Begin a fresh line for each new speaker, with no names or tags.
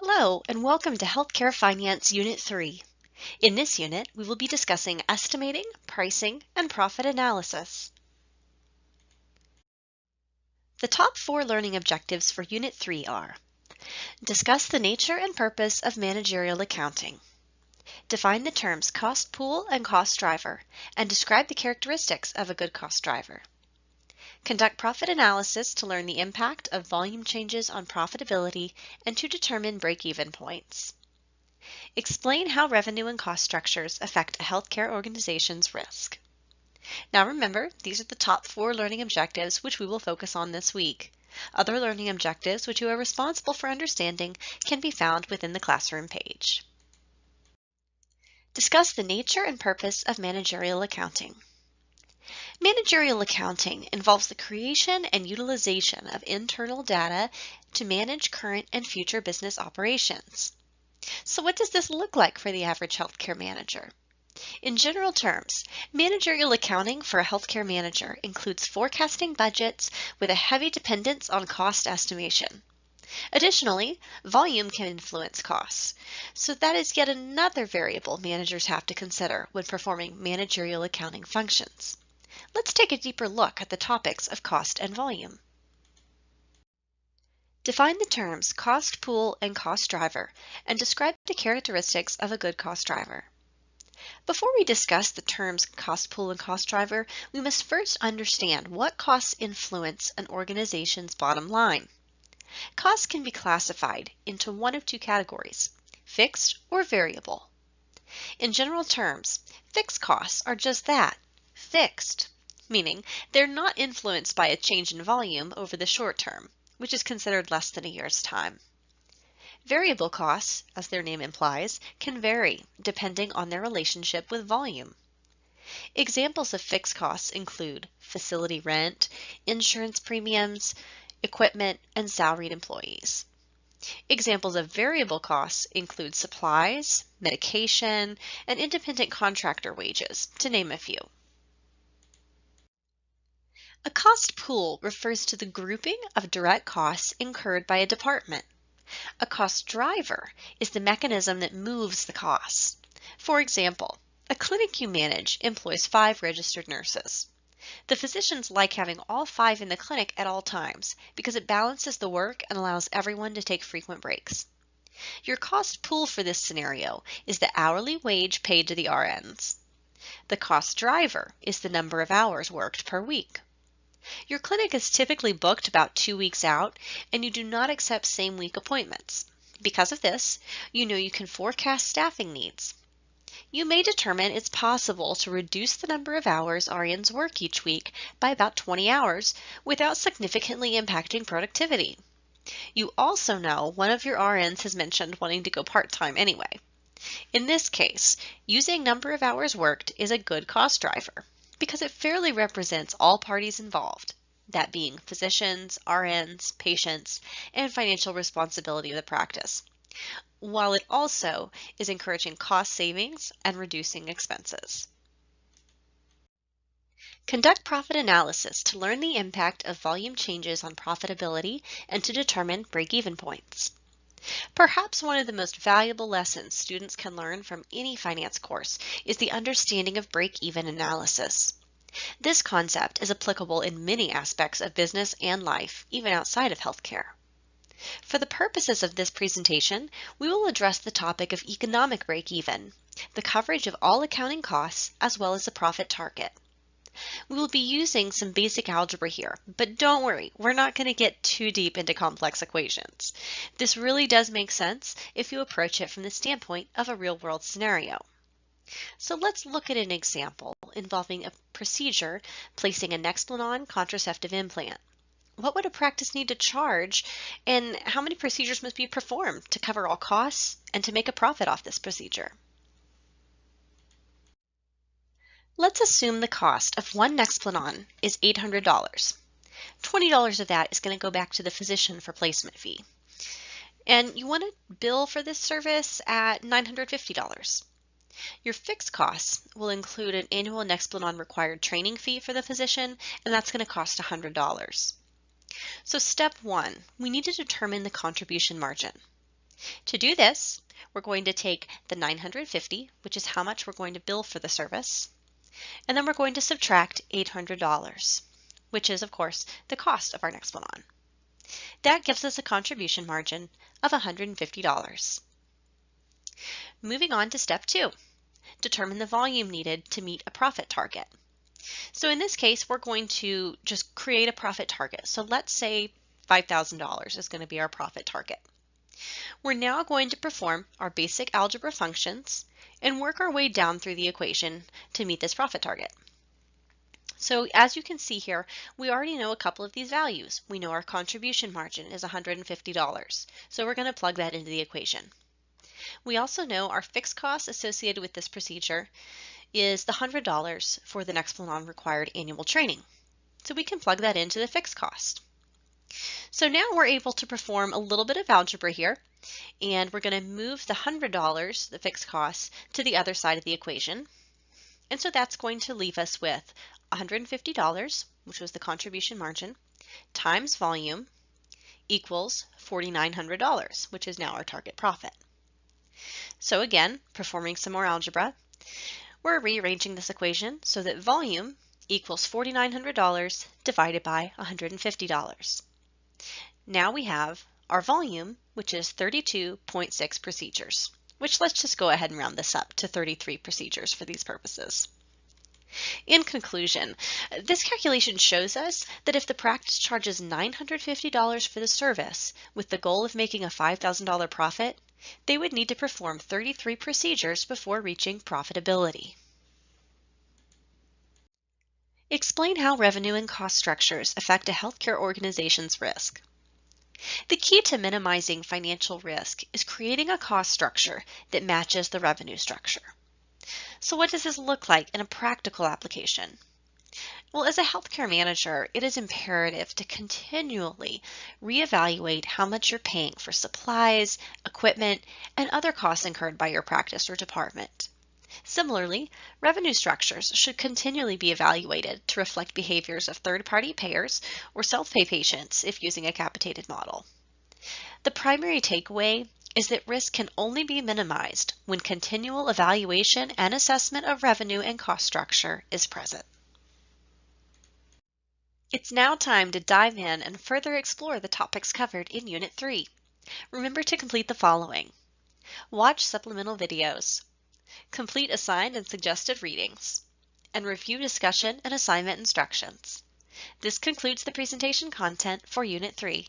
Hello, and welcome to Healthcare Finance Unit 3. In this unit, we will be discussing estimating, pricing, and profit analysis. The top 4 learning objectives for Unit 3 are: discuss the nature and purpose of managerial accounting, define the terms cost pool and cost driver, and describe the characteristics of a good cost driver, conduct profit analysis to learn the impact of volume changes on profitability and to determine break-even points. Explain how revenue and cost structures affect a healthcare organization's risk. Now remember, these are the top 4 learning objectives which we will focus on this week. Other learning objectives which you are responsible for understanding can be found within the classroom page. Discuss the nature and purpose of managerial accounting. Managerial accounting involves the creation and utilization of internal data to manage current and future business operations. So what does this look like for the average healthcare manager? In general terms, managerial accounting for a healthcare manager includes forecasting budgets with a heavy dependence on cost estimation. Additionally, volume can influence costs, so that is yet another variable managers have to consider when performing managerial accounting functions. Let's take a deeper look at the topics of cost and volume. Define the terms cost pool and cost driver and describe the characteristics of a good cost driver. Before we discuss the terms cost pool and cost driver, we must first understand what costs influence an organization's bottom line. Costs can be classified into one of 2 categories, fixed or variable. In general terms, fixed costs are just that, fixed, meaning they're not influenced by a change in volume over the short term, which is considered less than a year's time. Variable costs, as their name implies, can vary depending on their relationship with volume. Examples of fixed costs include facility rent, insurance premiums, equipment, and salaried employees. Examples of variable costs include supplies, medication, and independent contractor wages, to name a few. A cost pool refers to the grouping of direct costs incurred by a department. A cost driver is the mechanism that moves the costs. For example, a clinic you manage employs 5 registered nurses. The physicians like having all 5 in the clinic at all times because it balances the work and allows everyone to take frequent breaks. Your cost pool for this scenario is the hourly wage paid to the RNs. The cost driver is the number of hours worked per week. Your clinic is typically booked about 2 weeks out, and you do not accept same-week appointments. Because of this, you know you can forecast staffing needs. You may determine it's possible to reduce the number of hours RNs work each week by about 20 hours without significantly impacting productivity. You also know one of your RNs has mentioned wanting to go part-time anyway. In this case, using number of hours worked is a good cost driver, because it fairly represents all parties involved, that being physicians, RNs, patients, and financial responsibility of the practice, while it also is encouraging cost savings and reducing expenses. Conduct profit analysis to learn the impact of volume changes on profitability and to determine break-even points. Perhaps one of the most valuable lessons students can learn from any finance course is the understanding of break-even analysis. This concept is applicable in many aspects of business and life, even outside of healthcare. For the purposes of this presentation, we will address the topic of economic break-even, the coverage of all accounting costs, as well as the profit target. We will be using some basic algebra here, but don't worry, we're not going to get too deep into complex equations. This really does make sense if you approach it from the standpoint of a real-world scenario. So let's look at an example involving a procedure placing a Nexplanon contraceptive implant. What would a practice need to charge, and how many procedures must be performed to cover all costs and to make a profit off this procedure? Let's assume the cost of one Nexplanon is $800. $20 of that is going to go back to the physician for placement fee. And you want to bill for this service at $950. Your fixed costs will include an annual Nexplanon required training fee for the physician, and that's going to cost $100. So step 1, we need to determine the contribution margin. To do this, we're going to take the $950, which is how much we're going to bill for the service, and then we're going to subtract $800, which is, of course, the cost of our Nexplanon. That gives us a contribution margin of $150. Moving on to step 2, determine the volume needed to meet a profit target. So in this case, we're going to just create a profit target. So let's say $5,000 is going to be our profit target. We're now going to perform our basic algebra functions and work our way down through the equation to meet this profit target. So as you can see here, we already know a couple of these values. We know our contribution margin is $150, so we're going to plug that into the equation. We also know our fixed costs associated with this procedure is the $100 for the Nexplanon required annual training. So we can plug that into the fixed cost. So now we're able to perform a little bit of algebra here, and we're going to move the $100, the fixed cost, to the other side of the equation. And so that's going to leave us with $150, which was the contribution margin, times volume equals $4,900, which is now our target profit. So again, performing some more algebra, we're rearranging this equation so that volume equals $4,900 divided by $150. Now we have our volume, which is 32.6 procedures, which let's just go ahead and round this up to 33 procedures for these purposes. In conclusion, this calculation shows us that if the practice charges $950 for the service with the goal of making a $5,000 profit, they would need to perform 33 procedures before reaching profitability. Explain how revenue and cost structures affect a healthcare organization's risk. The key to minimizing financial risk is creating a cost structure that matches the revenue structure. So what does this look like in a practical application? Well, as a healthcare manager, it is imperative to continually reevaluate how much you're paying for supplies, equipment, and other costs incurred by your practice or department. Similarly, revenue structures should continually be evaluated to reflect behaviors of third-party payers or self-pay patients if using a capitated model. The primary takeaway is that risk can only be minimized when continual evaluation and assessment of revenue and cost structure is present. It's now time to dive in and further explore the topics covered in Unit 3. Remember to complete the following: watch supplemental videos, complete assigned and suggested readings, and review discussion and assignment instructions. This concludes the presentation content for Unit 3.